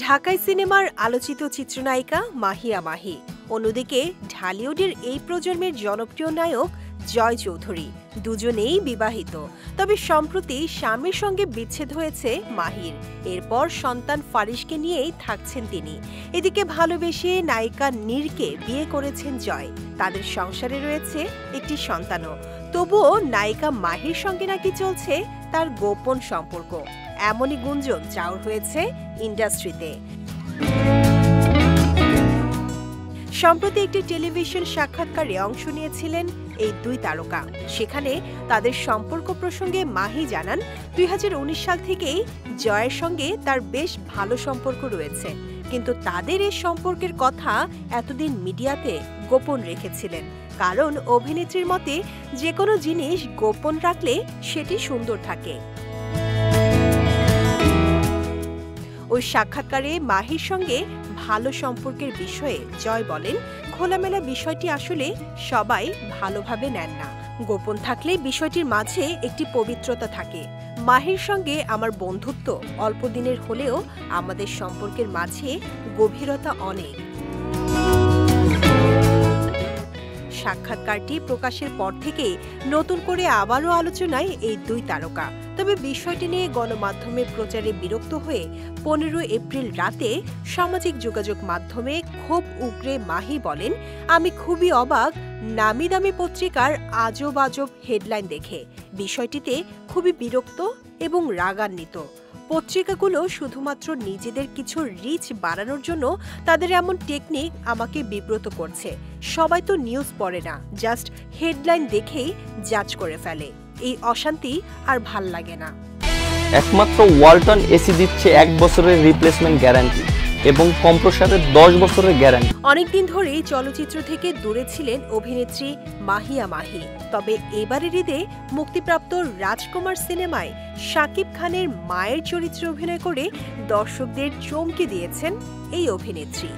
ঢাকাই সিনেমার আলোচিত চিত্রনায়িকা মাহিয়া মাহি, অন্যদিকে ঢালিউডের এই প্রজন্মের জনপ্রিয় নায়ক জয় চৌধুরী, দুজনেই বিবাহিত। তবে সম্প্রতি স্বামীর সঙ্গে বিচ্ছেদ হয়েছে মাহির। এরপর সন্তান ফারিসকে নিয়েই থাকছেন তিনি। এদিকে ভালোবেসে নায়িকা নীরকে বিয়ে করেছেন জয়। তাদের সংসারে রয়েছে একটি সন্তানও। তবুও নায়িকা মাহির সঙ্গে নাকি চলছে তার গোপন সম্পর্ক, এমনই গুঞ্জন চাউর হয়েছে ইন্ডাস্ট্রিতে। সম্প্রতি একটি টেলিভিশন সাক্ষাৎকারে অংশ নিয়েছিলেন এই দুই তারকা। সেখানে তাদের সম্পর্ক প্রসঙ্গে মাহি জানান, 2019 সাল থেকেই জয়ের সঙ্গে তার বেশ ভালো সম্পর্ক রয়েছে, কিন্তু তাদের এই সম্পর্কের কথা এতদিন মিডিয়াতে গোপন রেখেছিলেন। কারণ অভিনেত্রীর মতে যে কোনো জিনিস গোপন রাখলে সেটি সুন্দর থাকে। ওই সাক্ষাৎকারে মাহির সঙ্গে ভালো সম্পর্কের বিষয়ে জয় বলেন, খোলামেলা বিষয়টি আসলে সবাই ভালোভাবে নেন না। গোপন থাকলে বিষয়টির মাঝে একটি পবিত্রতা থাকে। মাহির সঙ্গে আমার বন্ধুত্ব অল্প দিনের হলেও আমাদের সম্পর্কের মাঝে গভীরতা অনেক। সাক্ষাৎকারটি প্রকাশের পর থেকেই নতুন করে আবারও আলোচনায় এই দুই তারকা। তবে বিষয়টি নিয়ে গণমাধ্যমের প্রচারে বিরক্ত হয়ে 15 এপ্রিল রাতে সামাজিক যোগাযোগ মাধ্যমে ক্ষোভ উগরে মাহি বলেন, আমি খুবই অবাক নামি দামি পত্রিকার আজব আজব হেডলাইন দেখে। বিষয়টিতে খুবই বিরক্ত এবং রাগান্বিত। পত্রিকাগুলো শুধুমাত্র নিজেদের কিছু রিচ বাড়ানোর জন্য তাদের এমন টেকনিক আমাকে বিব্রত করছে। সবাই তো নিউজ পড়ে না, জাস্ট হেডলাইন দেখেই জাজ করে ফেলে। এই অশান্তি আর ভাল লাগে না। একমাত্র ওয়ালটন এসি দিচ্ছে 1 বছরের রিপ্লেসমেন্ট গ্যারান্টি এবং কম্প্রেসরের 10 বছরের গ্যারান্টি। অনেকদিন ধরেই চলচ্চিত্র থেকে দূরে ছিলেন অভিনেত্রী মাহিয়া মাহি। তবে এবারের ঈদে মুক্তিপ্রাপ্ত রাজকুমার সিনেমায় শাকিব খানের মায়ের চরিত্রে অভিনয় করে দর্শকদের চমকে দিয়েছেন এই অভিনেত্রী।